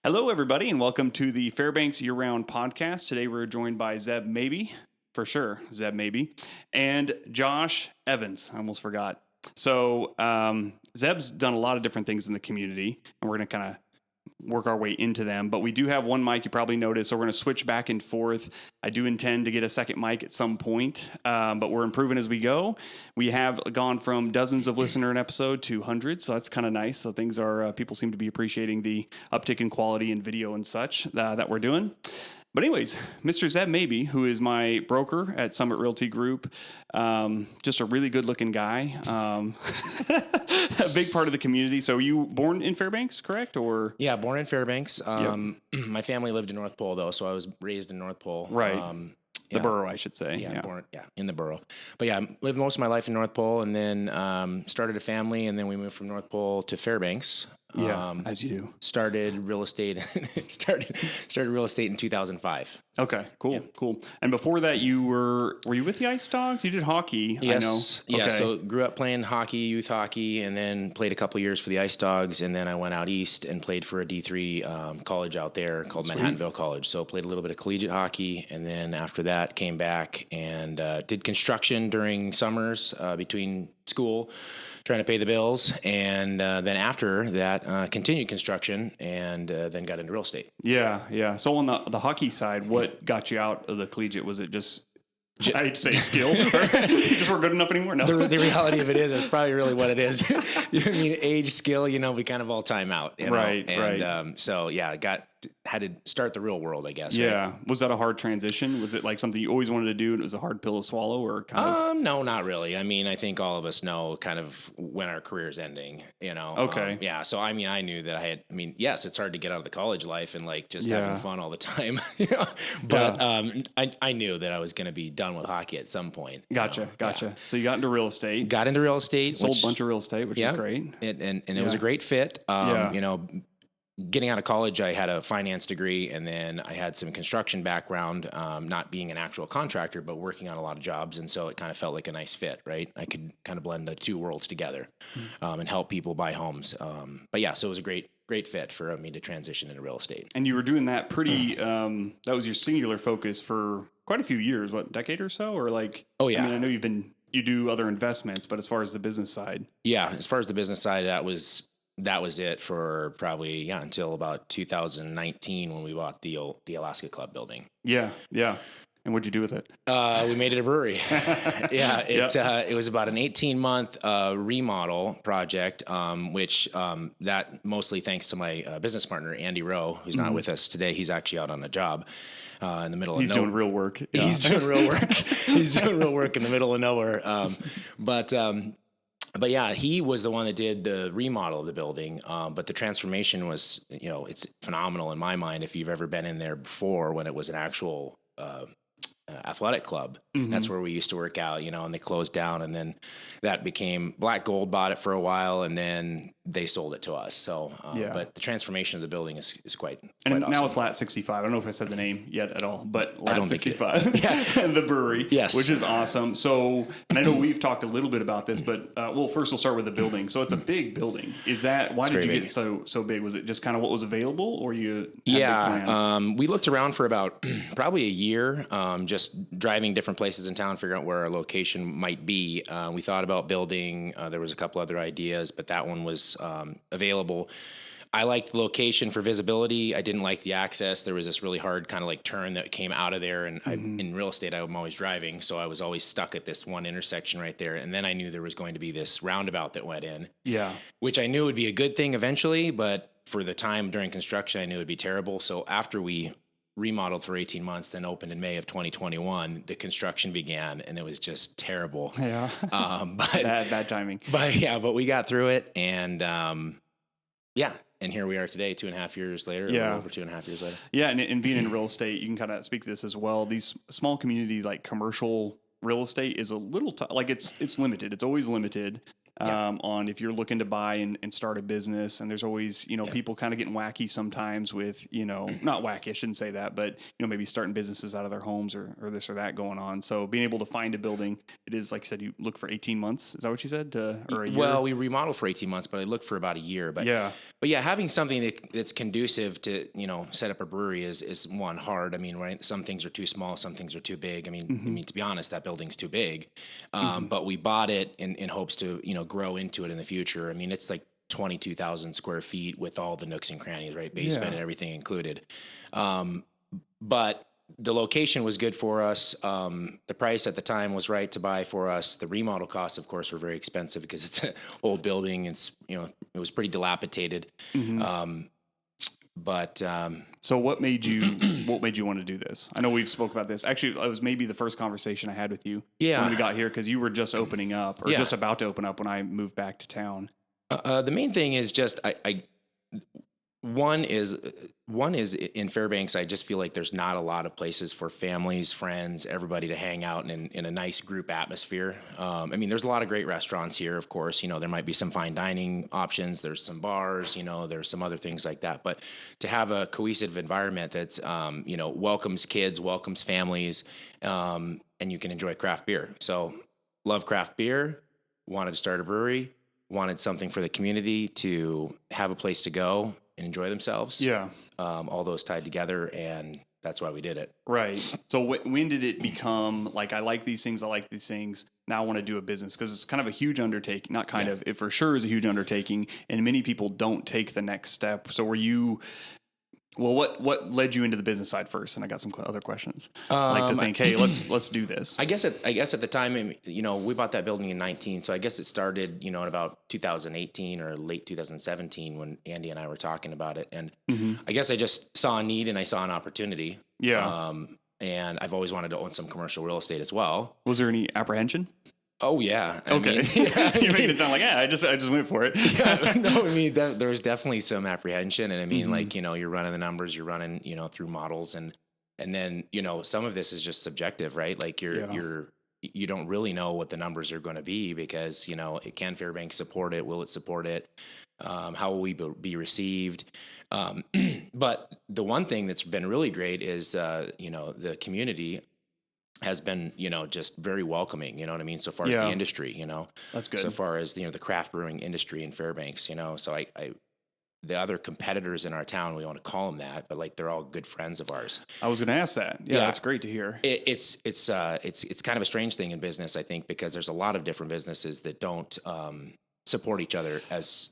Hello, everybody, and welcome to the Fairbanks Year-Round Podcast. Today we're joined by Mabie, for sure, Mabie, and Josh Evans. I almost forgot. So Zeb's done a lot of different things in the community, and we're going to kind of work our way into them. But we do have one mic, you probably noticed, so we're going to switch back and forth. I do intend to get a second mic at some point, but we're improving as we go. We have gone from dozens of listener an episode to hundreds, so that's kind of nice. So things are, people seem to be appreciating the uptick in quality and video and such that we're doing. But anyways, Mr. Zeb Mabie, who is my broker at Summit Realty Group, just a really good-looking guy, a big part of the community. So, you born in Fairbanks, correct? Or yeah, born in Fairbanks. My family lived in North Pole, though, so I was raised in North Pole. Right. The borough, I should say. Yeah, in the borough. But yeah, lived most of my life in North Pole, and then started a family, and then we moved from North Pole to Fairbanks. Yeah, as you do. Started real estate. started real estate in 2005. Okay, cool, Yeah. cool. And before that, were you with the Ice Dogs? You did hockey, Yes. I know. Yeah, Okay. so grew up playing hockey, youth hockey, and then played a couple years for the Ice Dogs, and then I went out east and played for a D3 college out there called Sweet. Manhattanville College. So played a little bit of collegiate hockey, and then after that came back and did construction during summers between school, trying to pay the bills, and then after that continued construction and then got into real estate. Yeah. So on the hockey side, what got you out of the collegiate? Was it just I'd say skill? You just weren't good enough anymore? No. The reality of it is, it's probably really what it is. I mean, age, skill, we kind of all time out. Right. So yeah, had to start the real world, I guess. Yeah. Right? Was that a hard transition? Was it like something you always wanted to do and it was a hard pill to swallow, or kind of? No, not really. I mean, I think all of us know kind of when our career's ending, Okay. Yeah. So, I mean, I knew that yes, it's hard to get out of the college life and like just having fun all the time, but I knew that I was going to be done with hockey at some point. Gotcha. Yeah. So you got into real estate. Got into real estate. Sold a bunch of real estate, which is great. And it was a great fit. Getting out of college, I had a finance degree, and then I had some construction background, not being an actual contractor, but working on a lot of jobs. And so it kind of felt like a nice fit, right? I could kind of blend the two worlds together and help people buy homes. But yeah, so it was a great fit for me to transition into real estate. And you were doing that pretty, that was your singular focus for quite a few years, what, decade or so? Or like, oh yeah. I mean, I know you do other investments, but as far as the business side. Yeah, as far as the business side, that was it for probably until about 2019 when we bought the Alaska Club building. Yeah. And what'd you do with it? We made it a brewery. It was about an 18-month remodel project, which that mostly thanks to my business partner, Andy Rowe, who's not with us today. He's actually out on a job in the middle of nowhere. He's doing real work. Yeah. He's doing real work. He's doing real work in the middle of nowhere. But yeah, he was the one that did the remodel of the building. But the transformation was, it's phenomenal in my mind. If you've ever been in there before when it was an actual athletic club, that's where we used to work out, and they closed down, and then that became Black Gold bought it for a while, and then they sold it to us. So, but the transformation of the building is quite and awesome. Now it's Lat 65. I don't know if I said the name yet at all, but Lat I don't 65, think and the brewery, yes, which is awesome. So, and I know we've talked a little bit about this, but first we'll start with the building. So it's a big building. Why did you get so big? Was it just kind of what was available, or you had big plans? We looked around for about probably a year, just driving different places in town, figuring out where our location might be. We thought about building. There was a couple other ideas, but that one was available. I liked the location for visibility. I didn't like the access. There was this really hard kind of like turn that came out of there. And in real estate, I'm always driving. So I was always stuck at this one intersection right there. And then I knew there was going to be this roundabout that went in. Yeah. Which I knew would be a good thing eventually. But for the time during construction, I knew it would be terrible. So after we remodeled for 18 months, then opened in May of 2021, the construction began, and it was just terrible. Yeah. But bad timing. But we got through it, and and here we are today, 2.5 years later. Yeah. Over 2.5 years later. Yeah. And being in real estate, you can kind of speak to this as well. These small community, like commercial real estate is a little, like it's limited. It's always limited. on if you're looking to buy and start a business. And there's always, people kind of getting wacky sometimes with, not wacky, I shouldn't say that, but, maybe starting businesses out of their homes or this or that going on. So being able to find a building, it is, like I said, you look for 18 months. Is that what you said? Or a year? Well, we remodeled for 18 months, but I looked for about a year. But yeah, having something that's conducive to, set up a brewery is one, hard. I mean, right. Some things are too small. Some things are too big. I mean, to be honest, that building's too big. But we bought it in hopes to, grow into it in the future. I mean, it's like 22,000 square feet with all the nooks and crannies, right? Basement and everything included. But the location was good for us. The price at the time was right to buy for us. The remodel costs, of course, were very expensive because it's an old building. It's, it was pretty dilapidated. So what made you want to do this? I know we've spoke about this. Actually, it was maybe the first conversation I had with you when we got here, because you were just opening up or just about to open up when I moved back to town. The main thing is just one is in Fairbanks. I just feel like there's not a lot of places for families, friends, everybody to hang out in a nice group atmosphere. I mean, there's a lot of great restaurants here, of course. There might be some fine dining options. There's some bars. There's some other things like that. But to have a cohesive environment that's welcomes kids, welcomes families, and you can enjoy craft beer. So, love craft beer. Wanted to start a brewery. Wanted something for the community to have a place to go and enjoy themselves. Yeah. All those tied together, and that's why we did it. Right. So when did it become like, I like these things, now I want to do a business? Because it's kind of a huge undertaking, not kind of, it for sure is a huge undertaking, and many people don't take the next step. So what led you into the business side first? And I got some other questions. I like to think, hey, let's do this. I guess at the time, we bought that building in 19. So I guess it started, in about 2018 or late 2017 when Andy and I were talking about it. And I guess I just saw a need and I saw an opportunity. Yeah. And I've always wanted to own some commercial real estate as well. Was there any apprehension? Oh yeah. Okay. You're making it sound like, I just went for it. There was definitely some apprehension, and you're running the numbers, you're running, through models, and then, some of this is just subjective, right? Like you don't really know what the numbers are going to be because, can Fairbanks support it? Will it support it? How will we be received? But the one thing that's been really great is, the community has been, just very welcoming, you know what I mean? So far as the industry, that's good. So far as, the craft brewing industry in Fairbanks, so the other competitors in our town, we want to call them that, but they're all good friends of ours. I was going to ask that. Yeah, that's great to hear. It's kind of a strange thing in business, I think, because there's a lot of different businesses that don't, support each other as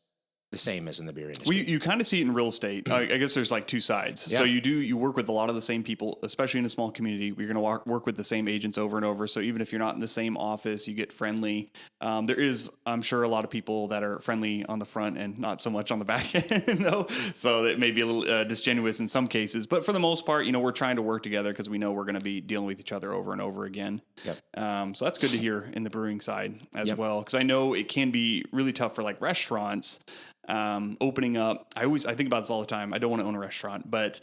the same as in the beer industry. Well, you kind of see it in real estate. I guess there's two sides. Yeah. So you work with a lot of the same people, especially in a small community. You're going to work with the same agents over and over. So even if you're not in the same office, you get friendly. There is, I'm sure, a lot of people that are friendly on the front and not so much on the back end, though. So it may be a little disingenuous in some cases. But for the most part, we're trying to work together because we know we're going to be dealing with each other over and over again. Yep. So that's good to hear in the brewing side as well. Because I know it can be really tough for restaurants. Opening up, I think about this all the time. I don't want to own a restaurant, but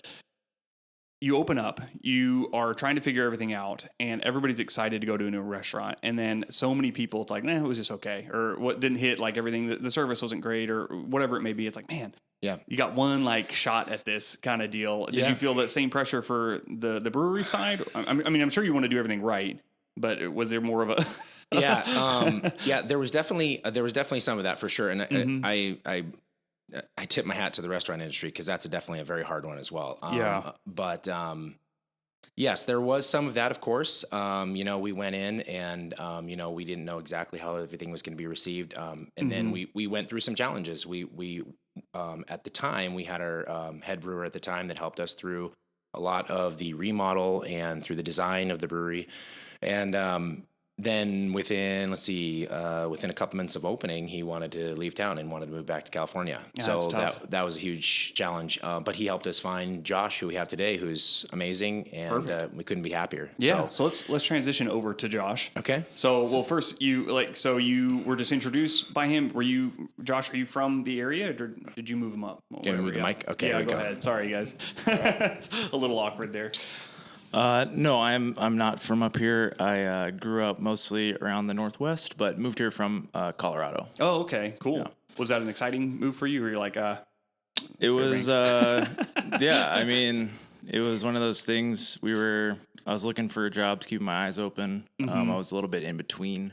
you open up, you are trying to figure everything out, and everybody's excited to go to a new restaurant. And then so many people, it's like, it was just okay. Or what didn't hit, everything, the service wasn't great or whatever it may be. It's like, man, you got one shot at this kind of deal. Did you feel that same pressure for the brewery side? I mean, I'm sure you want to do everything right, but was there more of a... There was definitely some of that for sure. And I tip my hat to the restaurant industry because that's definitely a very hard one as well. But yes, there was some of that, of course. We went in and, we didn't know exactly how everything was going to be received. And then we went through some challenges. We at the time, we had our head brewer at the time that helped us through a lot of the remodel and through the design of the brewery. And then within a couple months of opening, he wanted to leave town and wanted to move back to California. Yeah, so that was a huge challenge. But he helped us find Josh, who we have today, who's amazing, and we couldn't be happier. Yeah. So let's transition over to Josh. Okay. So first you were just introduced by him. Josh? Are you from the area, or did you move him up? Yeah, move the mic. Okay. Yeah, go ahead. Sorry, guys. It's a little awkward there. No, I'm not from up here. I grew up mostly around the Northwest, but moved here from Colorado. Oh, okay, cool. Yeah. Was that an exciting move for you? Or you're like, It was, yeah. I mean, it was one of those things. I was looking for a job to keep my eyes open. I was a little bit in between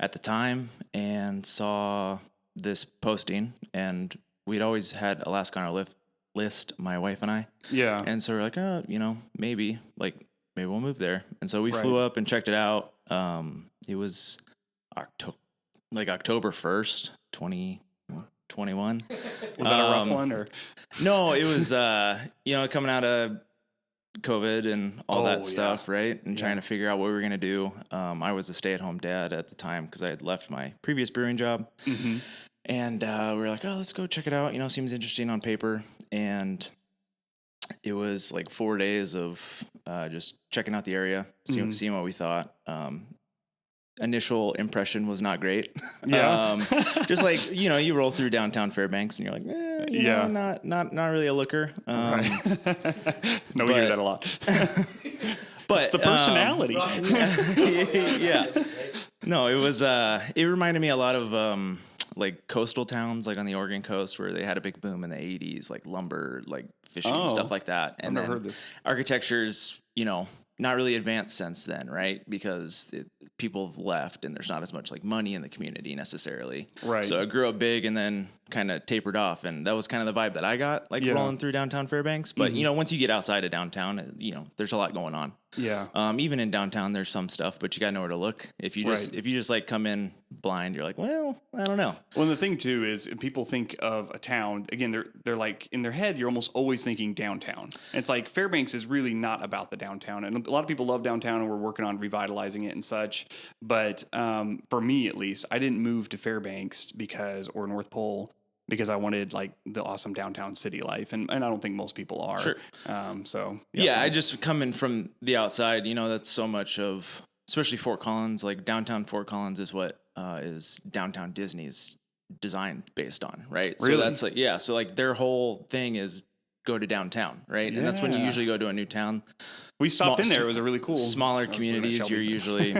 at the time, and saw this posting, and we'd always had Alaska on our list, my wife and I. Yeah. And so we're like, oh, maybe we'll move there. And so we Right. flew up and checked it out. It was October 1st, 2021. Was that a rough one or? No, it was, coming out of COVID and all that stuff, right? And trying to figure out what we were going to do. I was a stay-at-home dad at the time because I had left my previous brewing job. Mm-hmm. And we were like, oh, let's go check it out. Seems interesting on paper. And it was like 4 days of just checking out the area, seeing what we thought. Initial impression was not great. Yeah. Just like, you roll through downtown Fairbanks and you're like, not really a looker. Right. No, we hear that a lot. But it's the personality. Yeah. No, it was, it reminded me a lot of, like coastal towns, like on the Oregon coast, where they had a big boom in the 80s, like lumber, like fishing and stuff like that. And I've never heard this. Architecture's, not really advanced since then, right? Because people have left and there's not as much like money in the community necessarily. Right. So it grew up big and then kind of tapered off. And that was kind of the vibe that I got, like rolling through downtown Fairbanks. But, once you get outside of downtown, there's a lot going on. Yeah. Even in downtown, there's some stuff, but you got to know where to look. If you just like come in blind, you're like, well, I don't know. Well, the thing too is people think of a town, again, they're like in their head, you're almost always thinking downtown. And it's like Fairbanks is really not about the downtown. And a lot of people love downtown and we're working on revitalizing it and such. But for me, at least, I didn't move to Fairbanks or North Pole because I wanted like the awesome downtown city life. And I don't think most people are. Sure. Yeah, I just coming from the outside, that's so much of, especially Fort Collins, like downtown Fort Collins is what is downtown Disney's design based on, right? Really? So that's like, so like their whole thing is go to downtown, right? And that's when you usually go to a new town. We stopped in there. It was a really cool. Smaller communities, you're usually,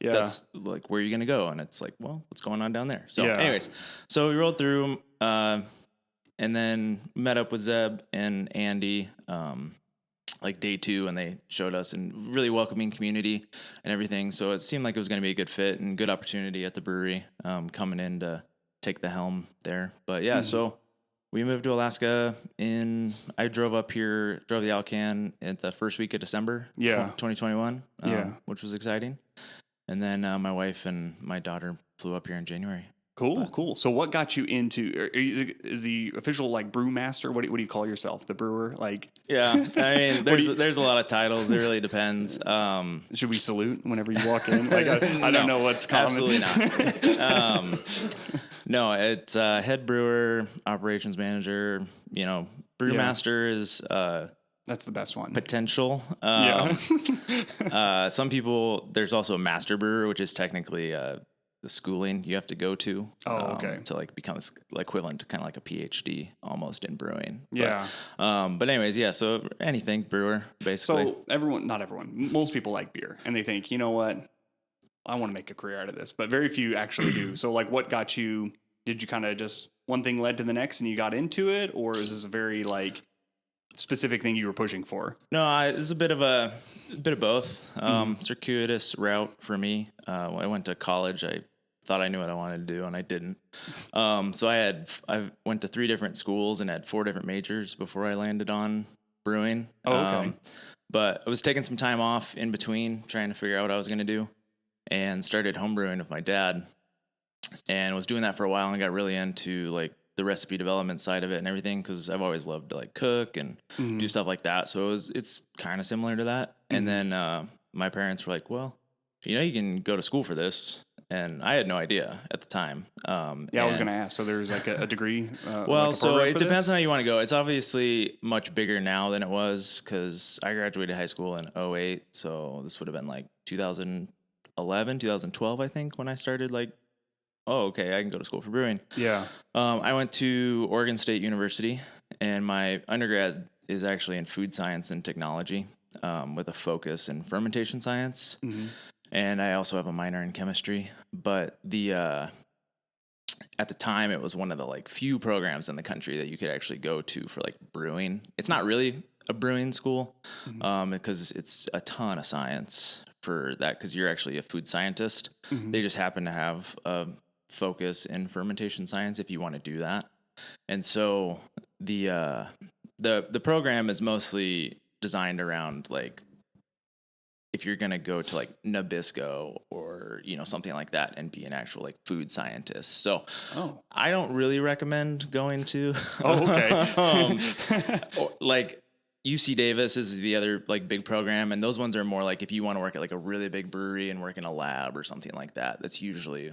that's like, where are you going to go? And it's like, well, what's going on down there? So anyways, so we rolled through and then met up with Zeb and Andy like day 2, and they showed us and really welcoming community and everything. So it seemed like it was going to be a good fit and good opportunity at the brewery coming in to take the helm there. But so we moved to Alaska I drove the Alcan at the first week of December, 2021, which was exciting. And then my wife and my daughter flew up here in January. Cool. So what got you into, is the official like brewmaster? What do you call yourself? The brewer? Like, yeah, I mean, there's a lot of titles. It really depends. Should we salute whenever you walk in? Like, I don't know what's common. Absolutely not. No, it's head brewer, operations manager, brewmaster is, that's the best one. Potential. Some people, there's also a master brewer, which is technically, the schooling you have to go to to like become equivalent to kind of like a PhD almost in brewing. But anyways, so anything brewer basically. So not everyone, most people like beer and they think, you know what, I want to make a career out of this, but very few actually do. So like what got you, did you kind of just one thing led to the next and you got into it, or is this a very like specific thing you were pushing for? No, it's a bit of both. Circuitous route for me. When I went to college, I thought I knew what I wanted to do, and I didn't. So I went to 3 different schools and had 4 different majors before I landed on brewing. But I was taking some time off in between, trying to figure out what I was going to do, and started homebrewing with my dad, and was doing that for a while, and got really into like the recipe development side of it and everything, because I've always loved to like cook and do stuff like that. So it's kind of similar to that. And then my parents were like, well, you can go to school for this. And I had no idea at the time. I was going to ask. So there's like a degree. So it depends on how you want to go. It's obviously much bigger now than it was, because I graduated high school in 2008. So this would have been like 2011, 2012, I think, when I started like, oh, okay, I can go to school for brewing. Yeah. I went to Oregon State University, and my undergrad is actually in food science and technology. with a focus in fermentation science. And I also have a minor in chemistry. But at the time, it was one of the like few programs in the country that you could actually go to for like brewing. It's not really a brewing school because it's a ton of science for that, because you're actually a food scientist. They just happen to have a focus in fermentation science if you want to do that. And so the program is mostly designed around like if you're going to go to like Nabisco or, you know, something like that and be an actual like food scientist. So I don't really recommend going to, like UC Davis is the other like big program. And those ones are more like if you want to work at like a really big brewery and work in a lab or something like that, that's usually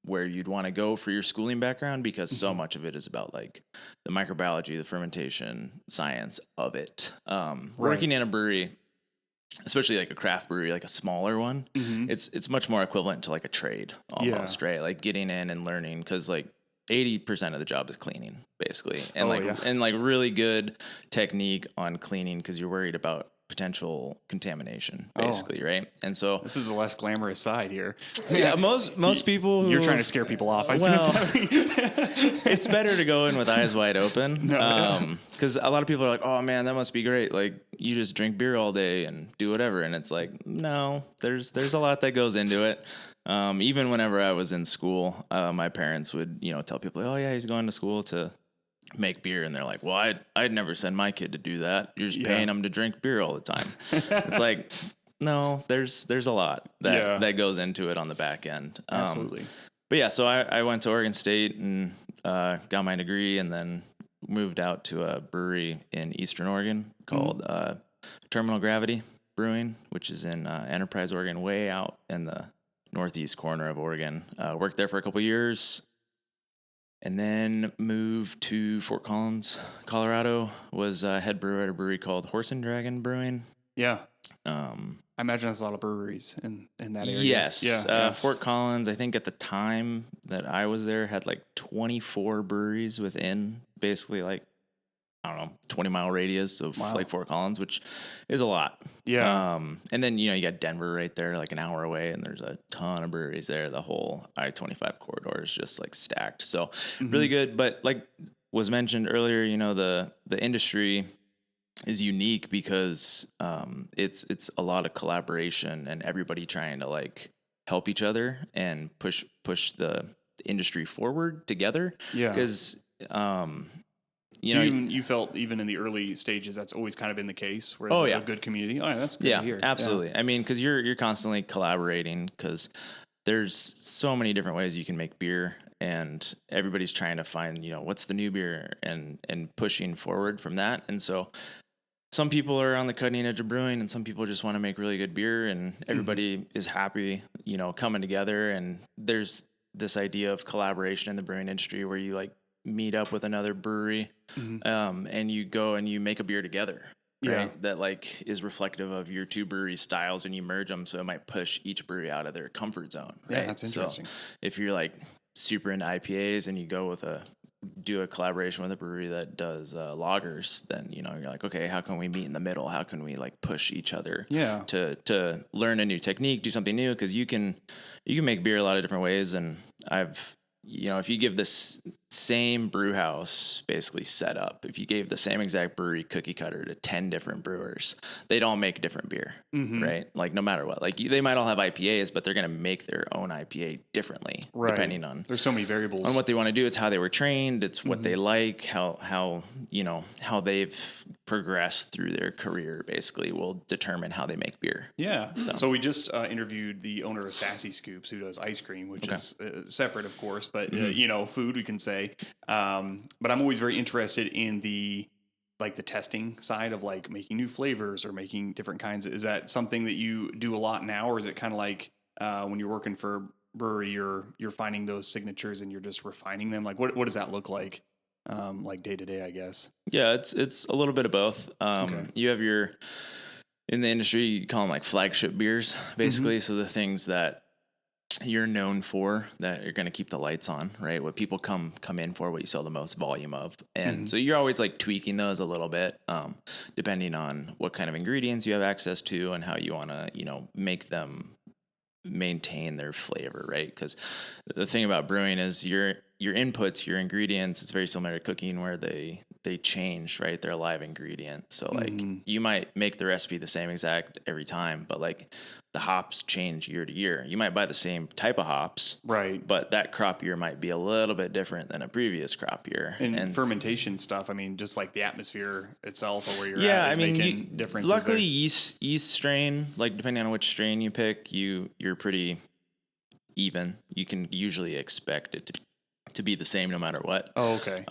where you'd want to go for your schooling background, because so much of it is about like the microbiology, the fermentation science of it. Working in a brewery, especially like a craft brewery, like a smaller one, it's much more equivalent to like a trade almost, right? Like getting in and learning, because like 80% of the job is cleaning basically. And and like really good technique on cleaning, because you're worried about potential contamination basically, right? And so this is a less glamorous side here. Yeah, most people you're trying to scare people off. It's better to go in with eyes wide open, because a lot of people are like, oh man, that must be great, like you just drink beer all day and do whatever. And it's like, no, there's a lot that goes into it. Even whenever I was in school, my parents would, you know, tell people, oh yeah, he's going to school to make beer, and they're like, well, I'd never send my kid to do that. You're just paying them to drink beer all the time. It's like, no, there's a lot that goes into it on the back end. Absolutely. But yeah, so I went to Oregon State and got my degree, and then moved out to a brewery in Eastern Oregon called Terminal Gravity Brewing, which is in Enterprise, Oregon, way out in the northeast corner of Oregon. Worked there for a couple years. And then moved to Fort Collins, Colorado. Was head brewer at a brewery called Horse and Dragon Brewing. Yeah. I imagine there's a lot of breweries in that area. Yes. Fort Collins, I think at the time that I was there, had like 24 breweries within basically like, I don't know, 20-mile radius of like Fort Collins, which is a lot. Yeah. And then, you know, you got Denver right there, like an hour away, and there's a ton of breweries there. The whole I-25 corridor is just like stacked. So really good. But like was mentioned earlier, you know, the industry is unique because it's a lot of collaboration and everybody trying to like help each other and push the industry forward together. Yeah. Because you felt even in the early stages that's always kind of been the case. Whereas a good community. Oh, yeah, that's good to hear. Absolutely. Yeah. I mean, because you're constantly collaborating, because there's so many different ways you can make beer, and everybody's trying to find, you know, what's the new beer and pushing forward from that. And so some people are on the cutting edge of brewing, and some people just want to make really good beer, and everybody is happy, you know, coming together. And there's this idea of collaboration in the brewing industry where you like meet up with another brewery, and you go and you make a beer together, right? That like is reflective of your two brewery styles, and you merge them. So it might push each brewery out of their comfort zone. Right? Yeah, that's interesting. So if you're like super into IPAs and you go do a collaboration with a brewery that does lagers, then, you know, you're like, okay, how can we meet in the middle? How can we like push each other to learn a new technique, do something new? Cause you can make beer a lot of different ways. And you know, if you give this same brew house basically set up, if you gave the same exact brewery cookie cutter to 10 different brewers, they'd all make different beer, right? Like no matter what, like they might all have IPAs, but they're going to make their own IPA differently, depending on, there's so many variables on what they want to do. It's how they were trained. It's what they like, how, you know, how they've progressed through their career basically will determine how they make beer. Yeah. So we just interviewed the owner of Sassy Scoops, who does ice cream, which is separate, of course, but you know, food, we can say. But I'm always very interested in the testing side of like making new flavors or making different kinds. Is that something that you do a lot now, or is it kind of like when you're working for a brewery, you're finding those signatures and you're just refining them? Like what does that look like day to day, I guess? Yeah, it's a little bit of both. You have in the industry, you call them like flagship beers, basically. So the things that you're known for, that you're going to keep the lights on, right? What people come in for, what you sell the most volume of. And so you're always like tweaking those a little bit, depending on what kind of ingredients you have access to and how you want to, make them maintain their flavor, right? Because the thing about brewing is your inputs, your ingredients, it's very similar to cooking where they change, right? They're a live ingredient. So like you might make the recipe the same exact every time, but like the hops change year to year. You might buy the same type of hops, right? But that crop year might be a little bit different than a previous crop year. And fermentation stuff, I mean, just like the atmosphere itself or where you're at is making differences. Luckily, yeast strain, like depending on which strain you pick, you're pretty even. You can usually expect it to be the same no matter what. Oh, okay.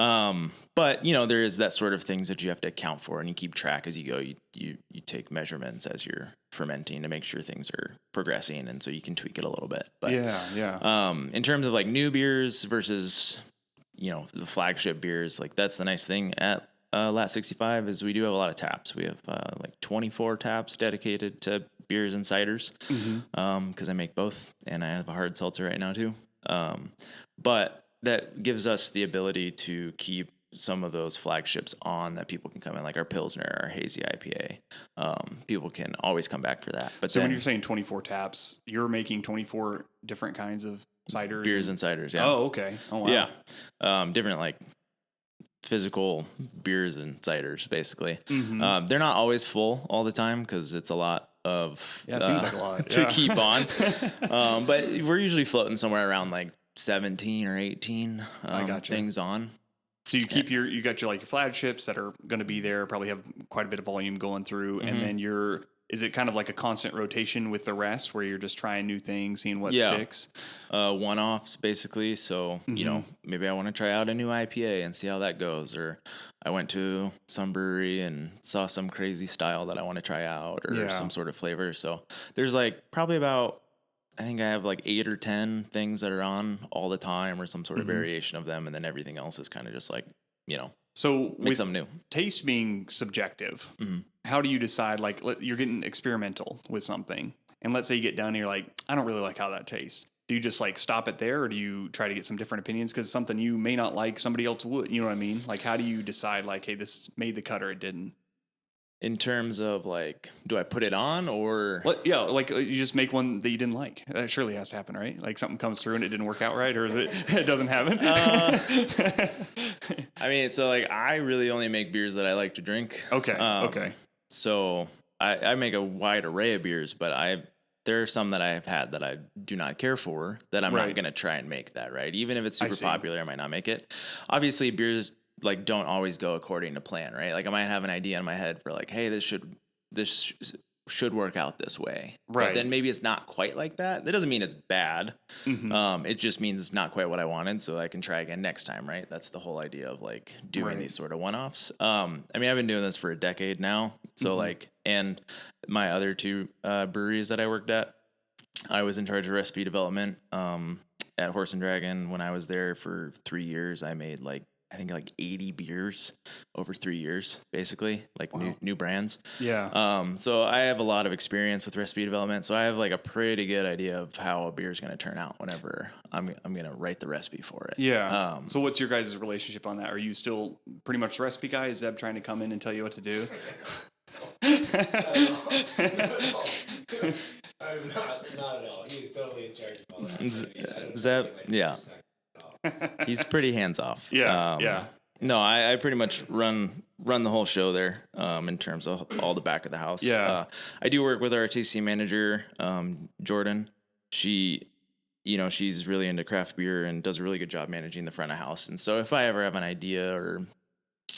But there is that sort of things that you have to account for, and you keep track as you go. You take measurements as you're fermenting to make sure things are progressing, and so you can tweak it a little bit. But in terms of like new beers versus the flagship beers, like that's the nice thing at Lat 65 is we do have a lot of taps. We have like 24 taps dedicated to beers and ciders, because I make both, and I have a hard seltzer right now too. But that gives us the ability to keep some of those flagships on that people can come in, like our Pilsner, our Hazy IPA. People can always come back for that. But so when you're saying 24 taps, you're making 24 different kinds of ciders? Beers and ciders, yeah. Oh, okay. Oh, wow. Yeah. Different like physical beers and ciders, basically. They're not always full all the time because it's a lot of it seems like a lot to keep on. But we're usually floating somewhere around like 17 or 18 things on. So you keep you got your like your flagships that are going to be there, probably have quite a bit of volume going through, and then is it kind of like a constant rotation with the rest where you're just trying new things, seeing what sticks? One-offs basically. So, maybe I want to try out a new IPA and see how that goes. Or I went to some brewery and saw some crazy style that I want to try out or some sort of flavor. So there's like probably about, I think I have like 8 or 10 things that are on all the time or some sort of variation of them. And then everything else is kind of just like, so make something new. Taste being subjective, how do you decide, like you're getting experimental with something and let's say you get down and you're like, I don't really like how that tastes. Do you just like stop it there or do you try to get some different opinions? Cause something you may not like, somebody else would, you know what I mean? Like, how do you decide like, hey, this made the cut or it didn't? In terms of like, do I put it on or? Well, yeah, like you just make one that you didn't like. That surely has to happen, right? Like something comes through and it didn't work out right, or is it doesn't happen? I mean, so like I really only make beers that I like to drink. Okay. Okay. So I make a wide array of beers, but there are some that I have had that I do not care for that I'm not going to try and make that, right? Even if it's super popular, I might not make it. Obviously, beers like don't always go according to plan, right? Like I might have an idea in my head for like, hey, this should work out this way. Right. But then maybe it's not quite like that. That doesn't mean it's bad. It just means it's not quite what I wanted, so I can try again next time, right? That's the whole idea of like doing these sort of one-offs. I mean, I've been doing this for a decade now. So like, and my other 2 breweries that I worked at, I was in charge of recipe development at Horse and Dragon. When I was there for 3 years, I made I think 80 beers over 3 years, basically, like new brands. Yeah. So I have a lot of experience with recipe development. So I have like a pretty good idea of how a beer is going to turn out whenever I'm going to write the recipe for it. Yeah. So what's your guys' relationship on that? Are you still pretty much the recipe guy? Is Zeb trying to come in and tell you what to do? I'm not at all. He's totally in charge of all that. Zeb, yeah. He's pretty hands off. Yeah. No, I pretty much run the whole show there in terms of all the back of the house. Yeah. I do work with our TC manager, Jordan. She's really into craft beer and does a really good job managing the front of house. And so if I ever have an idea or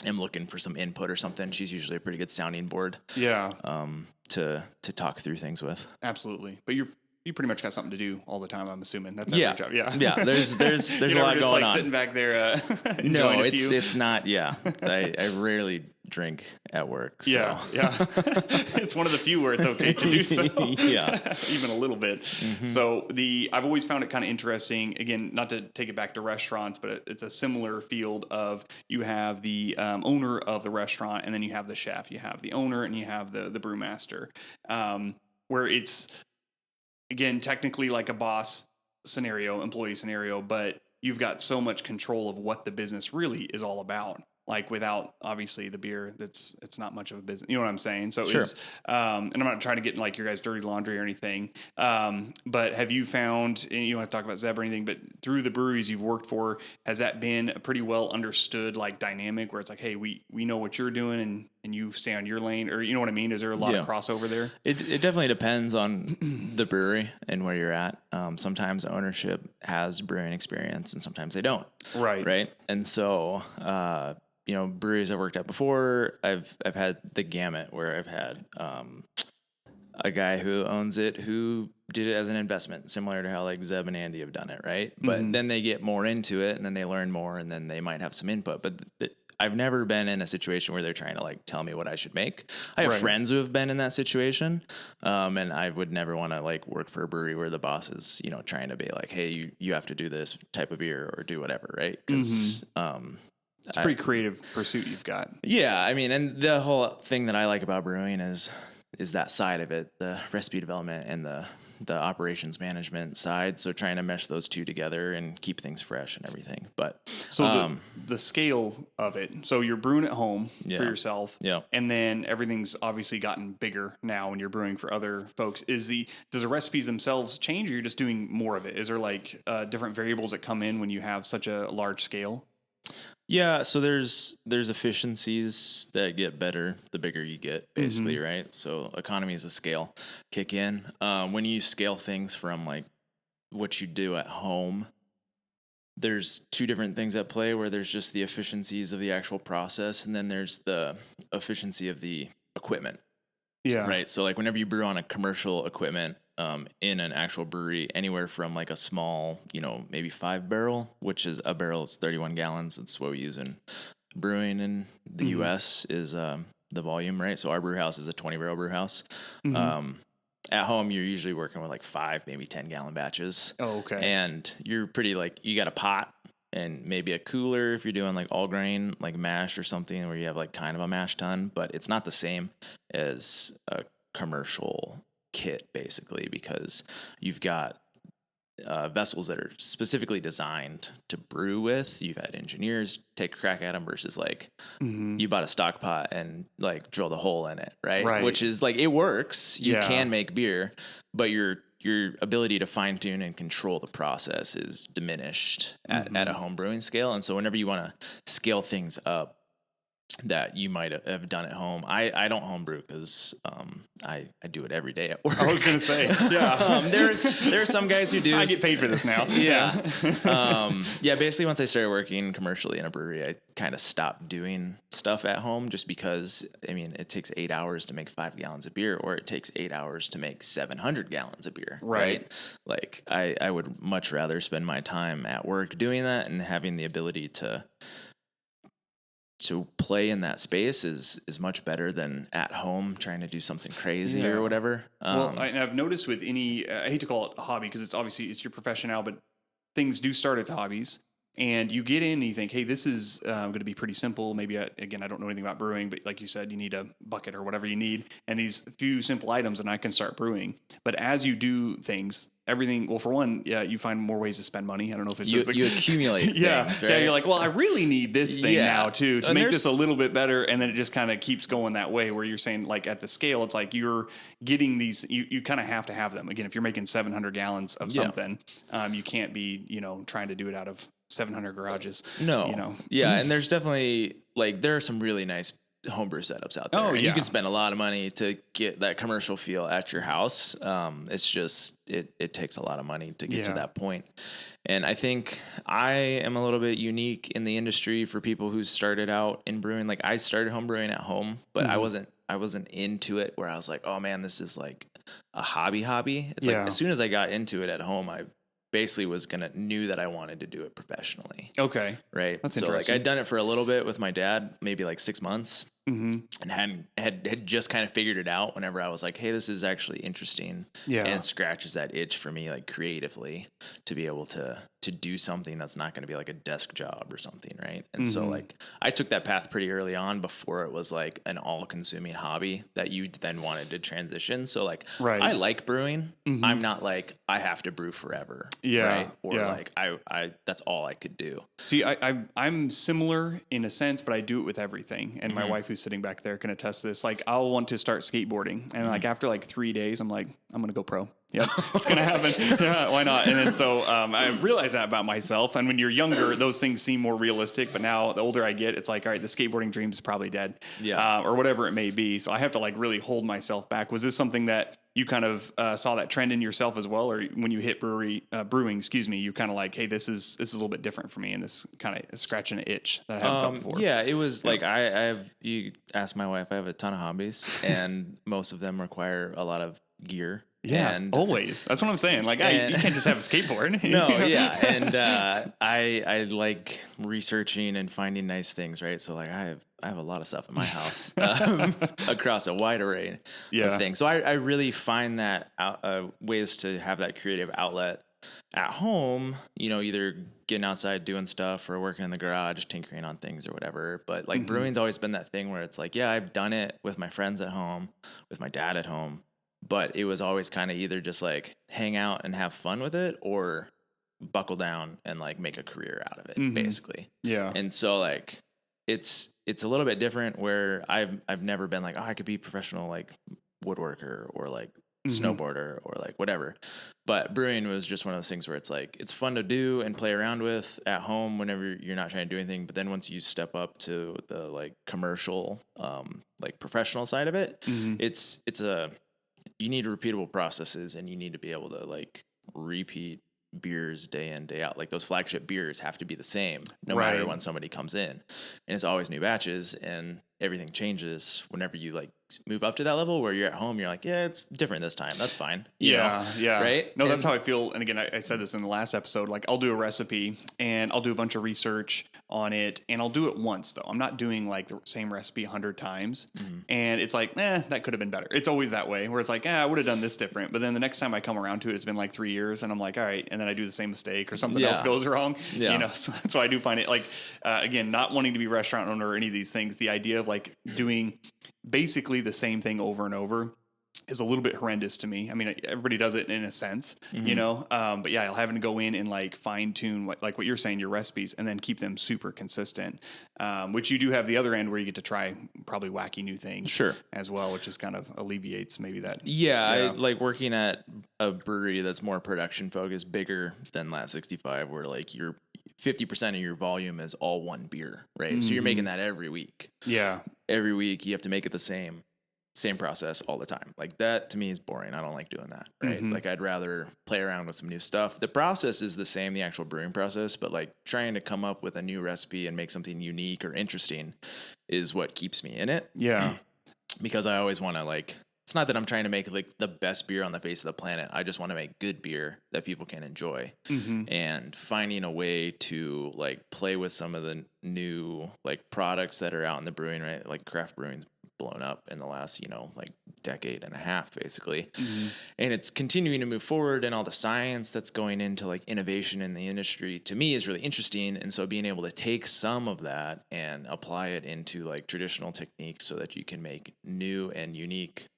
am looking for some input or something, she's usually a pretty good sounding board. Yeah. To talk through things with. Absolutely. But you pretty much got something to do all the time, I'm assuming. That's every job. Yeah. Yeah. There's a lot just going like on. Sitting back there no, it's not. Yeah. I rarely drink at work. So. Yeah. It's one of the few where it's okay to do so. Yeah. Even a little bit. So I've always found it kind of interesting, again, not to take it back to restaurants, but it's a similar field of you have the owner of the restaurant and then you have the chef. You have the owner and you have the brewmaster, where it's, again, technically like a boss, employee scenario, but you've got so much control of what the business really is all about. Like without obviously the beer, it's not much of a business. You know what I'm saying? So Sure. and I'm not trying to get in like your guys' dirty laundry or anything. But have you found, and you don't have to talk about Zeb or anything, but through the breweries you've worked for, has that been a pretty well understood like dynamic where it's like, hey, we know what you're doing and you stay on your lane, or you know what I mean? Is there a lot of crossover there? It definitely depends on the brewery and where you're at. Sometimes ownership has brewing experience and sometimes they don't. Right. And so, breweries I've worked at before, I've had the gamut where I've had a guy who owns it who did it as an investment, similar to how like Zeb and Andy have done it, right? But then they get more into it and then they learn more and then they might have some input. But I've never been in a situation where they're trying to like tell me what I should make. I have friends who have been in that situation, and I would never want to like work for a brewery where the boss is, trying to be like, hey, you have to do this type of beer or do whatever, right? Because it's a pretty creative pursuit you've got. Yeah, I mean, and the whole thing that I like about brewing is that side of it, the recipe development and the operations management side. So trying to mesh those two together and keep things fresh and everything. But so the scale of it. So you're brewing at home for yourself. Yeah. And then everything's obviously gotten bigger now when you're brewing for other folks. Does the recipes themselves change or you're just doing more of it? Is there like different variables that come in when you have such a large scale? Yeah, so there's efficiencies that get better the bigger you get, basically, right? So economies of scale kick in. When you scale things from like what you do at home, there's two different things at play where there's just the efficiencies of the actual process and then there's the efficiency of the equipment. Yeah. Right. So like whenever you brew on a commercial equipment, in an actual brewery, anywhere from like a small, maybe 5 barrel, which is a barrel is 31 gallons. That's what we use in brewing in the US is the volume, right? So our brew house is a 20 barrel brew house. At home, you're usually working with like 5, maybe 10 gallon batches. Oh, okay. And you're pretty like, you got a pot and maybe a cooler if you're doing like all grain, like mash or something where you have like kind of a mash tun, but it's not the same as a commercial kit basically because you've got vessels that are specifically designed to brew with. You've had engineers take a crack at them versus like you bought a stock pot and like drill the hole in it, right? Which is like it works. You can make beer, but your ability to fine tune and control the process is diminished at a home brewing scale. And so whenever you want to scale things up that you might have done at home. I don't homebrew because I do it every day at work. I was going to say, yeah. There are some guys who do. I get paid for this now. Yeah. Basically once I started working commercially in a brewery, I kind of stopped doing stuff at home just because, I mean, it takes 8 hours to make 5 gallons of beer or it takes 8 hours to make 700 gallons of beer. Right. Like I would much rather spend my time at work doing that and having the ability to play in that space is much better than at home trying to do something crazy or whatever. Well, I've noticed with any, I hate to call it a hobby because it's your profession now, but things do start as hobbies and you get in and you think, hey, this is going to be pretty simple. Maybe, again, I don't know anything about brewing, but like you said, you need a bucket or whatever you need and these few simple items and I can start brewing. But as you do things, everything, well, for one, you find more ways to spend money. I don't know if it's you accumulate things, right? Yeah, you're like, well, I really need this thing now too to make this a little bit better, and then it just kind of keeps going that way. Where you're saying, like at the scale, it's like you're getting these. You kind of have to have them. Again, if you're making 700 gallons of something, you can't be trying to do it out of 700 garages. No, yeah, and there's definitely like there are some really nice homebrew setups out there. You can spend a lot of money to get that commercial feel at your house. It's just it takes a lot of money to get to that point. And I think I am a little bit unique in the industry for people who started out in brewing. Like I started home brewing at home, but I wasn't into it where I was like, oh man, this is like a hobby. It's like as soon as I got into it at home, I basically knew that I wanted to do it professionally. Okay. Right. That's so interesting. like I'd done it for a little bit with my dad, maybe like 6 months. and had just kind of figured it out whenever I was like, hey, this is actually interesting. Yeah. And it scratches that itch for me, like creatively, to be able to do something that's not going to be like a desk job or something, right? And so like I took that path pretty early on before it was like an all-consuming hobby that you then wanted to transition. So like I like brewing. I'm not like I have to brew forever, right? Or like I that's all I could do. See, I'm similar in a sense, but I do it with everything. And my wife, who's sitting back there, can attest to this. Like, I'll want to start skateboarding, and like after like 3 days, I'm like, I'm gonna go pro. Yep, it's gonna happen. Yeah, why not? And then so I realized that about myself. And when you're younger, those things seem more realistic. But now, the older I get, it's like, all right, the skateboarding dream is probably dead, or whatever it may be. So I have to like really hold myself back. Was this something that you kind of saw that trend in yourself as well, or when you hit brewing, you kind of like, hey, this is a little bit different for me, and this kind of scratching an itch that I haven't felt before. Yeah, it was like I have. You ask my wife, I have a ton of hobbies, and most of them require a lot of gear. Yeah, and always. That's what I'm saying. Like, you can't just have a skateboard. No, yeah, and I like researching and finding nice things, right? So like I have a lot of stuff in my house across a wide array of things. So I really find that ways to have that creative outlet at home, you know, either getting outside doing stuff or working in the garage, tinkering on things or whatever. But like brewing's always been that thing where it's like, yeah, I've done it with my friends at home, with my dad at home. But it was always kind of either just like hang out and have fun with it or buckle down and like make a career out of it, basically. Yeah. And so like it's a little bit different where I've never been like, oh, I could be professional like woodworker or like snowboarder or like whatever. But brewing was just one of those things where it's like it's fun to do and play around with at home whenever you're not trying to do anything. But then once you step up to the like commercial, like professional side of it, you need repeatable processes and you need to be able to like repeat beers day in, day out. Like those flagship beers have to be the same no matter when somebody comes in. And it's always new batches and everything changes whenever you like move up to that level where you're at home. You're like, yeah, it's different this time. That's fine. You know? Right? No, that's how I feel. And again, I said this in the last episode, like I'll do a recipe and I'll do a bunch of research on it and I'll do it once though. I'm not doing like the same recipe 100 times. And it's like, that could have been better. It's always that way where it's like, I would have done this different. But then the next time I come around to it, it's been like 3 years and I'm like, all right. And then I do the same mistake or something else goes wrong. You know, so that's why I do find it like, again, not wanting to be a restaurant owner or any of these things, the idea of like doing basically the same thing over and over is a little bit horrendous to me. I mean, everybody does it in a sense, you know, but yeah, having to go in and like fine tune what you're saying, your recipes, and then keep them super consistent, which you do have the other end where you get to try probably wacky new things as well, which is kind of alleviates maybe that. Yeah. I like working at a brewery that's more production focused, bigger than Lat 65, where like you're 50% of your volume is all one beer, right? So you're making that every week. Yeah. Every week you have to make it the same process all the time. Like that to me is boring. I don't like doing that, right? Like I'd rather play around with some new stuff. The process is the same, the actual brewing process, but like trying to come up with a new recipe and make something unique or interesting is what keeps me in it. Yeah. Because I always want to like, it's not that I'm trying to make like the best beer on the face of the planet. I just want to make good beer that people can enjoy, and finding a way to like play with some of the new like products that are out in the brewing, right? Like craft brewing's blown up in the last, like decade and a half basically. And it's continuing to move forward, and all the science that's going into like innovation in the industry to me is really interesting. And so being able to take some of that and apply it into like traditional techniques so that you can make new and unique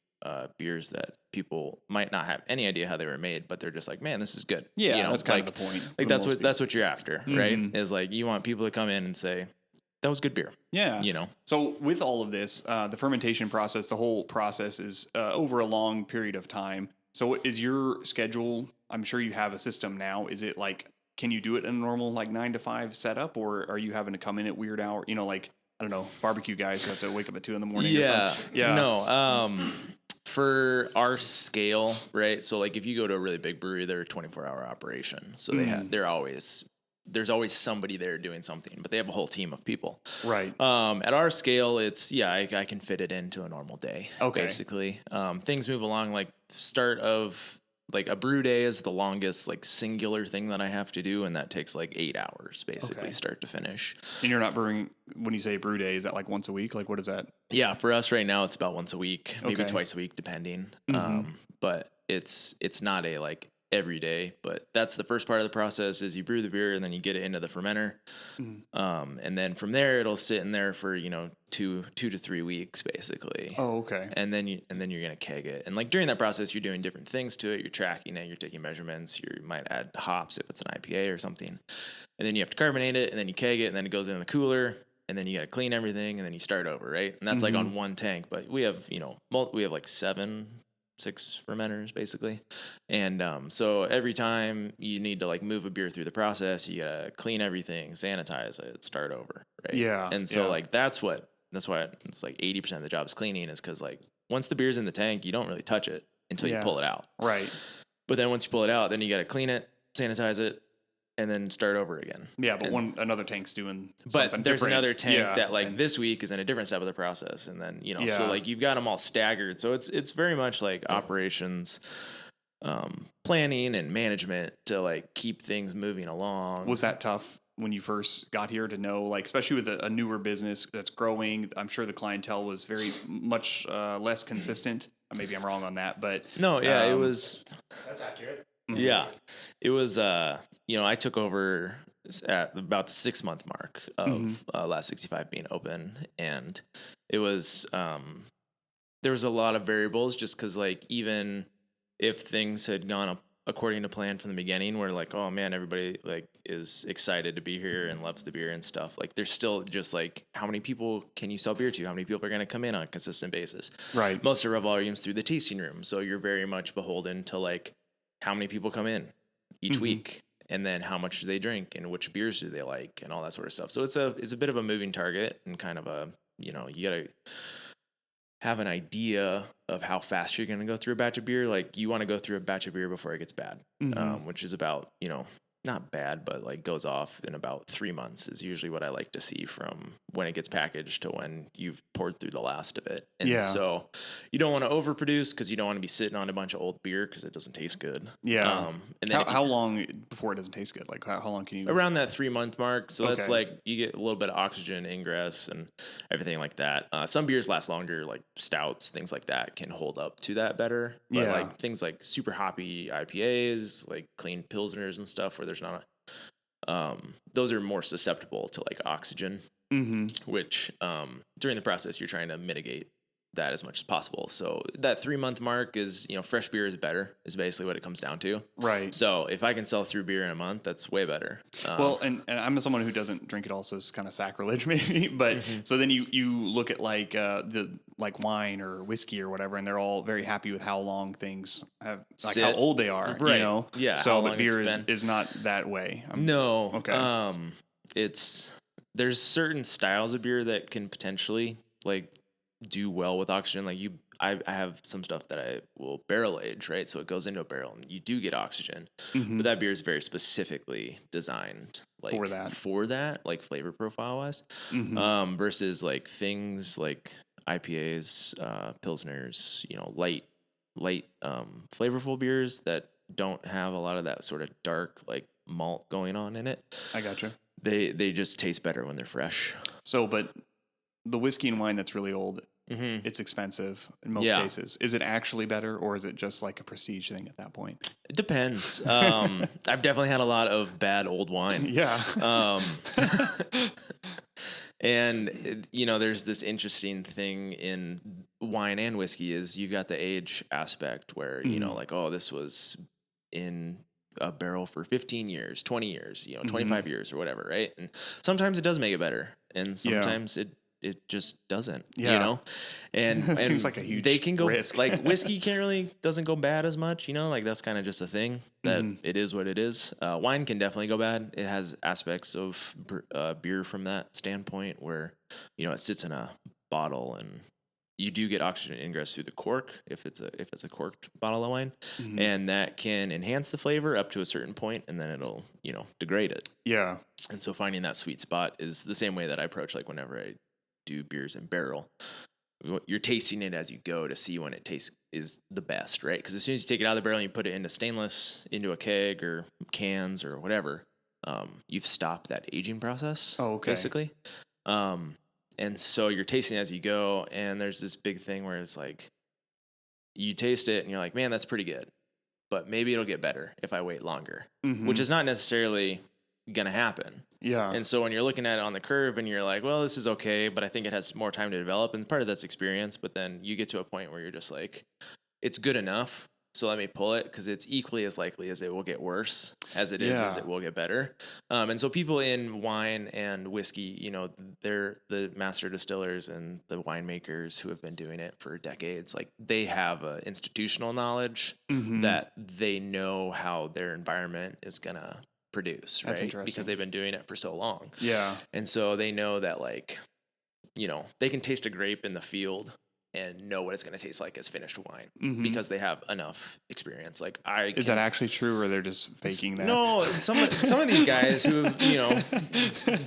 beers that people might not have any idea how they were made, but they're just like, man, this is good. Yeah, that's kind of the point. Like that's what you're after, right? Is like you want people to come in and say, that was good beer. Yeah. So with all of this, the fermentation process, the whole process is over a long period of time. So is your schedule, I'm sure you have a system now. Is it like, can you do it in a normal like 9 to 5 setup, or are you having to come in at weird hour? Like, I don't know, barbecue guys who have to wake up at 2 a.m. or something. Yeah. No. For our scale, right? So like if you go to a really big brewery, they're a 24-hour operation. So there's always somebody there doing something, but they have a whole team of people. Right. At our scale, it's I can fit it into a normal day. Okay. Basically, things move along like start of like a brew day is the longest like singular thing that I have to do, and that takes like 8 hours basically, start to finish. And you're not brewing, when you say brew day, is that like once a week? Like what is that? Yeah, for us right now, it's about once a week, maybe Okay. twice a week, depending. Mm-hmm. But it's not a like every day. But that's the first part of the process: is you brew the beer and then you get it into the fermenter, and then from there it'll sit in there for 2 to 3 weeks basically. Oh, okay. And then you're gonna keg it, and like during that process, you're doing different things to it. You're tracking it, you're taking measurements. You might add hops if it's an IPA or something, and then you have to carbonate it, and then you keg it, and then it goes in the cooler. And then you got to clean everything, and then you start over, right? And that's like on one tank. But we have, we have like 6 fermenters basically, and so every time you need to like move a beer through the process, you gotta clean everything, sanitize it, start over, right? Yeah. And so like that's why it's like 80% of the job is cleaning, is because like once the beer's in the tank, you don't really touch it until you pull it out, Right. But then once you pull it out, then you got to clean it, sanitize it, and then start over again. Yeah, but another tank's doing but something there's different. another tank Yeah, that like and- this week is in a different step of the process, and then so Yeah. like you've got them all staggered, so it's very much like operations planning and management to like keep things moving along. Was that tough when you first got here to know, like, especially with a newer business that's growing? I'm sure the clientele was very much less consistent. Maybe I'm wrong on that, but No, yeah, it was. That's accurate. Yeah, it was. I took over at about the 6-month mark of Last 65 being open, and it was. There was a lot of variables, just because, like, even if things had gone up according to plan from the beginning, where like, oh man, everybody like is excited to be here and loves the beer and stuff. Like, there's still just like, how many people can you sell beer to? How many people are going to come in on a consistent basis? Right. Most of our volumes through the tasting room, so you're very much beholden to like how many people come in each week, and then how much do they drink, and which beers do they like, and all that sort of stuff. So it's a bit of a moving target, and kind of a you gotta have an idea of how fast you're going to go through a batch of beer. Like, you want to go through a batch of beer before it gets bad, which is about, not bad, but like goes off in about 3 months is usually what I like to see from when it gets packaged to when you've poured through the last of it. And so you don't want to overproduce, because you don't want to be sitting on a bunch of old beer, because it doesn't taste good. Yeah. And then how long before it doesn't taste good? Like how long can you? Around that 3-month mark. So that's Okay. like, you get a little bit of oxygen ingress and everything like that. Some beers last longer, like stouts, things like that can hold up to that better. But Yeah. like things like super hoppy IPAs, like clean pilsners and stuff, where there's not those are more susceptible to like oxygen, which during the process you're trying to mitigate that as much as possible. So that 3-month mark is, fresh beer is better, is basically what it comes down to. Right. So if I can sell through beer in a month, that's way better. Well, and I'm someone who doesn't drink it all, so it's kind of sacrilege maybe. But so then you look at like the like wine or whiskey or whatever, and they're all very happy with how long things have, like how Sit. old they are, Right. Yeah, how So, but long beer it's is not that way. No. Okay. There's certain styles of beer that can potentially like do well with oxygen. Like I have some stuff that I will barrel age, right? So it goes into a barrel and you do get oxygen, but that beer is very specifically designed like for that, like flavor profile wise, versus like things like IPAs, pilsners, light, flavorful beers that don't have a lot of that sort of dark like malt going on in it. I gotcha. They just taste better when they're fresh. So, but the whiskey and wine that's really old, it's expensive in most cases. Is it actually better, or is it just like a prestige thing at that point? It depends. I've definitely had a lot of bad old wine. Yeah. And there's this interesting thing in wine and whiskey is you got the age aspect where, like, oh, this was in a barrel for 15 years, 20 years, 25 years or whatever, right? And sometimes it does make it better, and sometimes it just doesn't, and it seems like a huge they can go risk. like whiskey doesn't go bad as much, like that's kind of just a thing that it is what it is. Wine can definitely go bad. It has aspects of beer from that standpoint where, it sits in a bottle and you do get oxygen ingress through the cork if it's a corked bottle of wine, and that can enhance the flavor up to a certain point, and then it'll degrade it. Yeah. And so finding that sweet spot is the same way that I approach like whenever I do beers in barrel, you're tasting it as you go to see when it tastes is the best, right? Because as soon as you take it out of the barrel and you put it into stainless, into a keg or cans or whatever, you've stopped that aging process. Oh, okay. Basically. And so you're tasting as you go, and there's this big thing where it's like you taste it and you're like, man, that's pretty good, but maybe it'll get better if I wait longer, which is not necessarily going to happen. Yeah. And so when you're looking at it on the curve and you're like, well, this is okay, but I think it has more time to develop, and part of that's experience, but then you get to a point where you're just like, it's good enough, so let me pull it, because it's equally as likely as it will get worse as it is as it will get better. And so people in wine and whiskey, you know, they're the master distillers and the winemakers who have been doing it for decades. Like, they have a institutional knowledge that they know how their environment is going to produce, That's right? interesting. Because they've been doing it for so long. Yeah. And so they know that, like, you know, they can taste a grape in the field and know what it's going to taste like as finished wine because they have enough experience. Like, is that actually true, or they're just faking that? No, some of these guys who have, you know,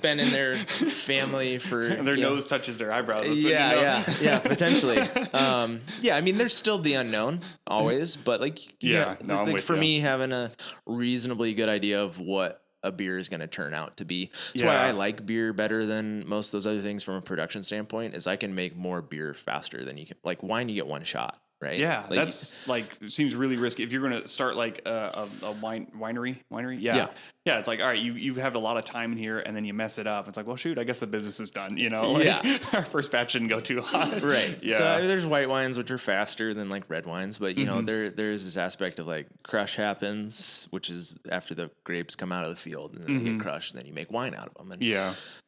been in their family for their nose touches their eyebrows. That's yeah, potentially. I mean, there's still the unknown always, but like, I'm with for you. me, having a reasonably good idea of what a beer is going to turn out to be. That's why I like beer better than most of those other things from a production standpoint, is I can make more beer faster than you can. Like, wine, you get one shot, right? Yeah, like, that's like, seems really risky. If you're going to start like a winery. Yeah. It's like, all right, you have a lot of time in here, and then you mess it up. It's like, well, shoot, I guess the business is done. You know, like, our first batch didn't go too hot. Right. Yeah. So there's white wines, which are faster than like red wines, but you know, there's this aspect of like crush happens, which is after the grapes come out of the field and then they get crushed, and then you make wine out of them. And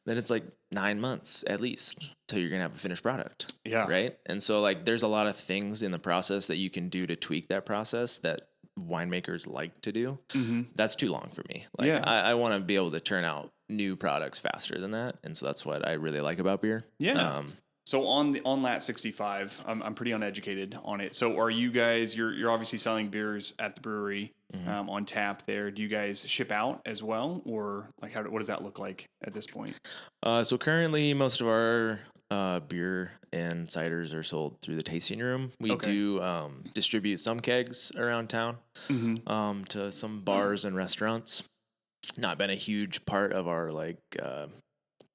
then it's like 9 months at least till you're going to have a finished product. Yeah. Right. And so like, there's a lot of things in the process that you can do to tweak that process that winemakers like to do. That's too long for me. Like, I want to be able to turn out new products faster than that. And so that's what I really like about beer. Yeah. So on Lat 65, I'm pretty uneducated on it. So are you guys, you're obviously selling beers at the brewery on tap there. Do you guys ship out as well? Or like, what does that look like at this point? So currently most of our beer and ciders are sold through the tasting room. We do distribute some kegs around town to some bars and restaurants. Not been a huge part of our like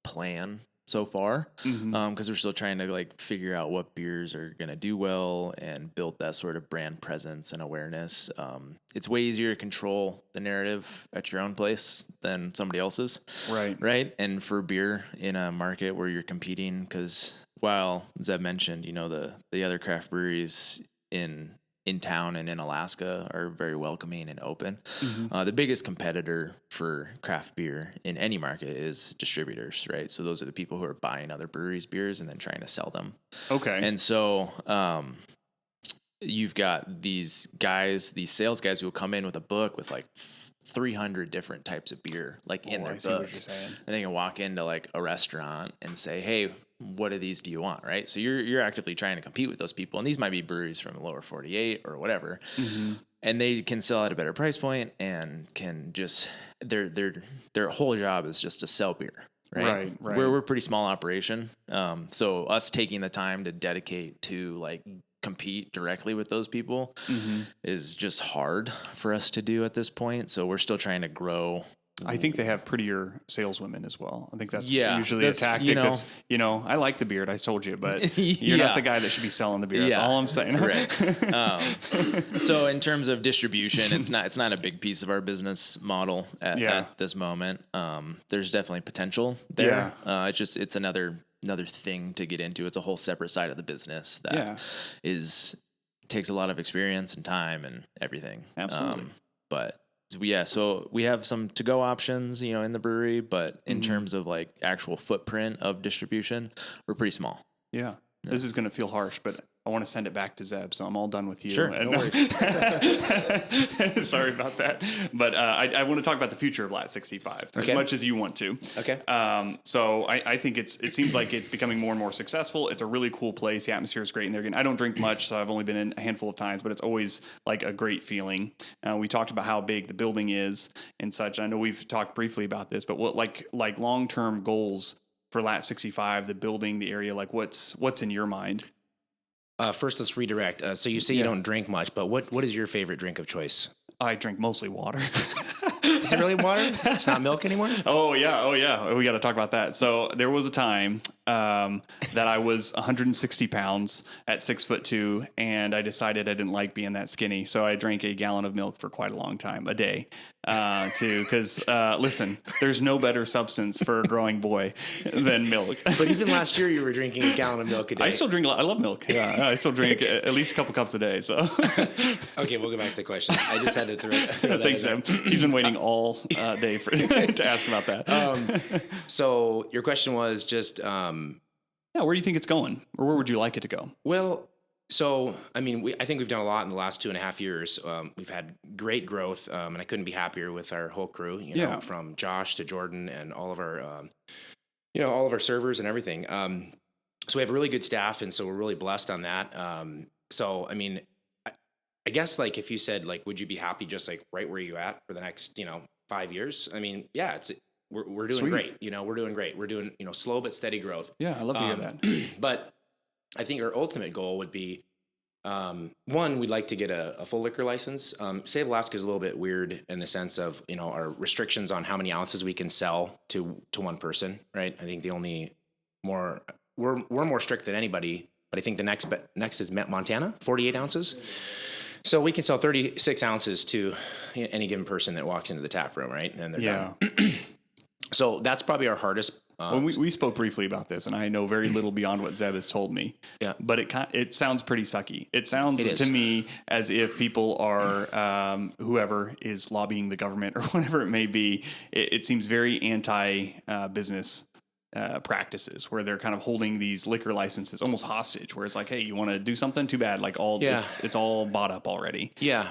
plan so far, because we're still trying to like figure out what beers are going to do well and build that sort of brand presence and awareness. It's way easier to control the narrative at your own place than somebody else's. Right. And for beer in a market where you're competing, because while Zeb mentioned, you know, the other craft breweries in town and in Alaska are very welcoming and open. The biggest competitor for craft beer in any market is distributors, right? So those are the people who are buying other breweries' beers and then trying to sell them. Okay. And so you've got these guys, these sales guys who will come in with a book with like 300 different types of beer, like in their book. And they can walk into like a restaurant and say, hey, what of these do you want? Right. So you're actively trying to compete with those people. And these might be breweries from the lower 48 or whatever. And they can sell at a better price point and can just, their whole job is just to sell beer. Right. We're a pretty small operation. So us taking the time to dedicate to like compete directly with those people is just hard for us to do at this point. So we're still trying to grow. I think they have prettier saleswomen as well. I think that's usually a tactic. I like the beard, I told you, but you're not the guy that should be selling the beer. That's all I'm saying. So in terms of distribution, it's not a big piece of our business model at this moment. There's definitely potential there. It's another thing to get into. It's a whole separate side of the business that takes a lot of experience and time and everything. Absolutely. So we have some to-go options, in the brewery, but in terms of like actual footprint of distribution, we're pretty small. Yeah. This is going to feel harsh, but I want to send it back to Zeb, so I'm all done with you. Sure, no worries. Sorry about that. But I want to talk about the future of Lat 65 as much as you want to. Okay. So I think it seems like it's becoming more and more successful. It's a really cool place. The atmosphere is great in there. Again, I don't drink much, so I've only been in a handful of times, but it's always like a great feeling. We talked about how big the building is and such. I know we've talked briefly about this, but what like long-term goals for Lat 65, the building, the area, like what's in your mind? First, let's redirect. So you say you don't drink much, but what is your favorite drink of choice? I drink mostly water. Is it really water? It's not milk anymore? Oh yeah. We got to talk about that. So there was a time that I was 160 pounds at 6'2", and I decided I didn't like being that skinny. So I drank a gallon of milk for quite a long time, a day, because listen, there's no better substance for a growing boy than milk. But even last year, you were drinking a gallon of milk a day. I still drink. I love milk. Yeah, I still drink at least a couple cups a day. So Okay, we'll go back to the question. I just had to throw that thanks, in Sam. He's been waiting all day to ask about that. So your question was just, Yeah, where do you think it's going, or where would you like it to go? well, so I mean, I think we've done a lot in the last 2.5 years. We've had great growth, and I couldn't be happier with our whole crew. You know, from Josh to Jordan and all of our, all of our servers and everything. So we have really good staff, and so we're really blessed on that. So I mean, I guess like if you said like, would you be happy just like right where you at for the next 5 years? I mean, yeah, we're doing Sweet. great. We're doing great. We're doing slow but steady growth. Yeah, I love to hear that. But I think our ultimate goal would be, one, we'd like to get a full liquor license. State of Alaska is a little bit weird in the sense of, our restrictions on how many ounces we can sell to one person, right? I think we're more strict than anybody, but I think the next is Montana, 48 ounces. So we can sell 36 ounces to any given person that walks into the tap room, right? And they're done. So that's probably our hardest. Well, we spoke briefly about this, and I know very little beyond what Zeb has told me. Yeah. But it sounds pretty sucky. It sounds to me as if people are, whoever is lobbying the government or whatever it may be, it seems very anti-business practices where they're kind of holding these liquor licenses almost hostage, where it's like, hey, you want to do something? Too bad. Like it's all bought up already. Yeah.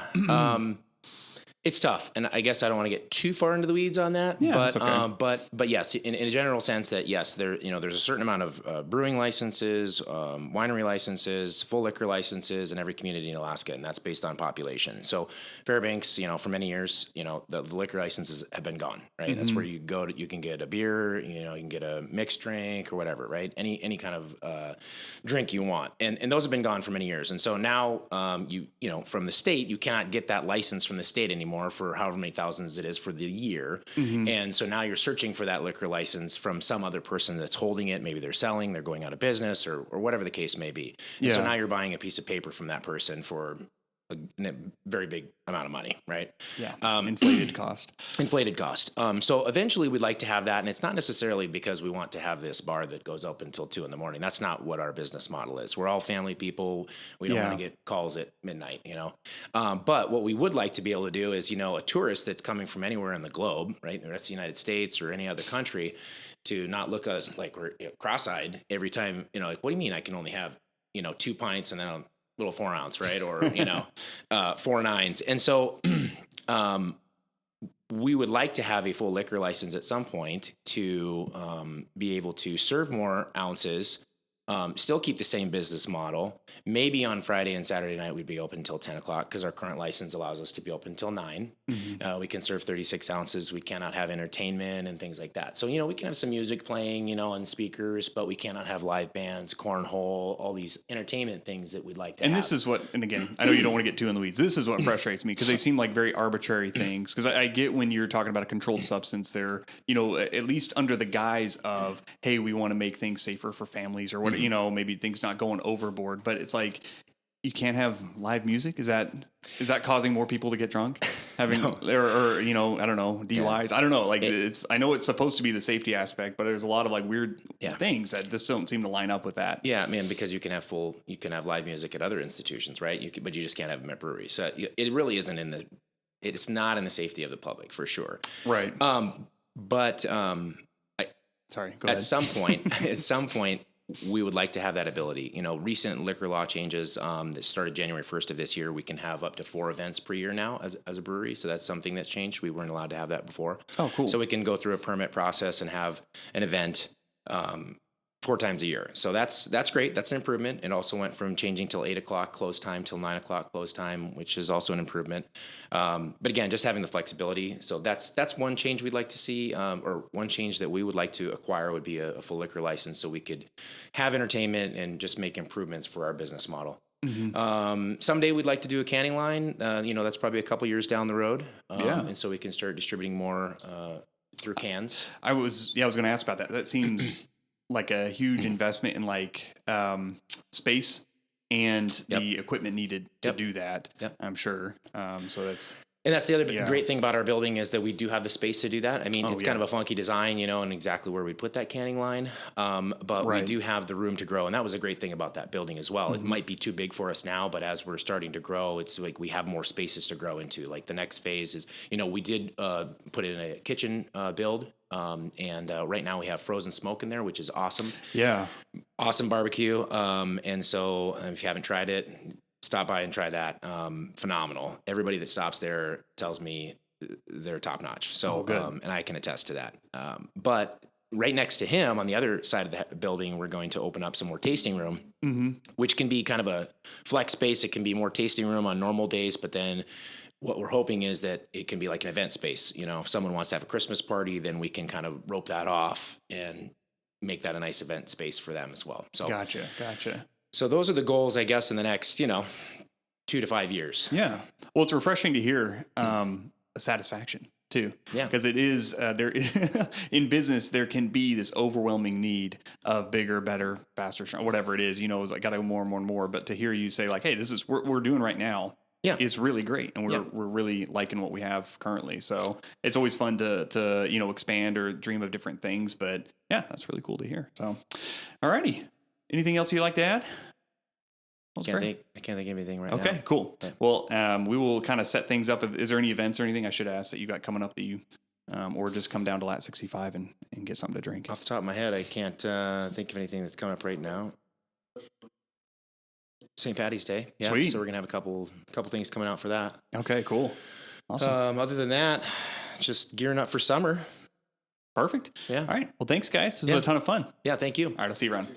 It's tough, and I guess I don't want to get too far into the weeds on that. Yeah, but that's okay. But yes, in a general sense, that yes, there's a certain amount of brewing licenses, winery licenses, full liquor licenses in every community in Alaska, and that's based on population. So Fairbanks, for many years, the liquor licenses have been gone. Right, mm-hmm. That's where you go you can get a beer, you can get a mixed drink or whatever. Right, any kind of drink you want, and those have been gone for many years. And so now from the state, you cannot get that license from the state anymore for however many thousands it is for the year. Mm-hmm. And so now you're searching for that liquor license from some other person that's holding it. Maybe they're selling, they're going out of business or whatever the case may be. And so now you're buying a piece of paper from that person for a very big amount of money, right? Yeah. Inflated cost. So eventually we'd like to have that. And it's not necessarily because we want to have this bar that goes up until 2 a.m. That's not what our business model is. We're all family people. We don't want to get calls at midnight, But what we would like to be able to do is, a tourist that's coming from anywhere in the globe, right? That's the United States or any other country, to not look at us like we're cross-eyed every time, like, what do you mean I can only have, 2 pints and then a little 4 ounce, right? Or, 4 nines. And so, we would like to have a full liquor license at some point to be able to serve more ounces, still keep the same business model. Maybe on Friday and Saturday night we'd be open until 10 o'clock because our current license allows us to be open until 9. Mm-hmm. We can serve 36 ounces. We cannot have entertainment and things like that. So, we can have some music playing, on speakers, but we cannot have live bands, cornhole, all these entertainment things that we'd like to have. And this is what, and again, I know you don't want to get too in the weeds. This is what frustrates me because they seem like very arbitrary things. Because I get when you're talking about a controlled substance, they're, at least under the guise of, hey, we want to make things safer for families or what, maybe things not going overboard. But it's like, you can't have live music. Is that causing more people to get drunk? Having or I don't know, DUIs. Yeah. I don't know. Like I know it's supposed to be the safety aspect, but there's a lot of like weird things that just don't seem to line up with that. Yeah, man, because you can have live music at other institutions, right? But you just can't have them at breweries. So it really isn't it's not in the safety of the public for sure. Right. But sorry. Go ahead. At some point. We would like to have that ability. Recent liquor law changes that started January 1st of this year, we can have up to 4 events per year now as a brewery. So that's something that's changed. We weren't allowed to have that before. Oh, cool. So we can go through a permit process and have an event 4 times a year. So that's great. That's an improvement. It also went from changing till 8 o'clock close time till 9 o'clock close time, which is also an improvement. But again, just having the flexibility. So that's one change we'd like to see, or one change that we would like to acquire would be a full liquor license, so we could have entertainment and just make improvements for our business model. Someday we'd like to do a canning line. That's probably a couple years down the road. And so we can start distributing more through cans. I was going to ask about that. That seems like a huge investment in like space and the equipment needed to do that. I'm sure. And that's the other great thing about our building is that we do have the space to do that. I mean, it's kind of a funky design, and exactly where we'd put that canning line. But we do have the room to grow. And that was a great thing about that building as well. It might be too big for us now, but as we're starting to grow, it's like we have more spaces to grow into. Like the next phase is, we did put in a kitchen build. And right now we have frozen smoke in there, which is awesome. Yeah. Awesome barbecue. And so if you haven't tried it, stop by and try that. Phenomenal. Everybody that stops there tells me they're top notch. So, and I can attest to that. But right next to him on the other side of the building, we're going to open up some more tasting room, which can be kind of a flex space. It can be more tasting room on normal days, but then what we're hoping is that it can be like an event space. If someone wants to have a Christmas party, then we can kind of rope that off and make that a nice event space for them as well. So Gotcha. So those are the goals, I guess, in the next, 2 to 5 years. Yeah. Well, it's refreshing to hear satisfaction too. Yeah. Because it is in business, there can be this overwhelming need of bigger, better, faster, whatever it is. It's like got to go more and more and more. But to hear you say like, hey, this is what we're doing right now. Is really great, and we're really liking what we have currently. So it's always fun to expand or dream of different things. But yeah, that's really cool to hear. So, alrighty. Anything else you'd like to add? I can't think of anything right now. Okay, cool. Yeah. Well, we will kind of set things up. Is there any events or anything I should ask that you got coming up that you, or just come down to Lat 65 and get something to drink? Off the top of my head, I can't think of anything that's coming up right now. St. Patty's Day. Yeah. Sweet. So we're gonna have a couple things coming out for that. Okay, cool. Awesome. Other than that, just gearing up for summer. Perfect. Yeah. All right. Well, thanks guys. This was a ton of fun. Yeah. Thank you. All right. I'll see you around.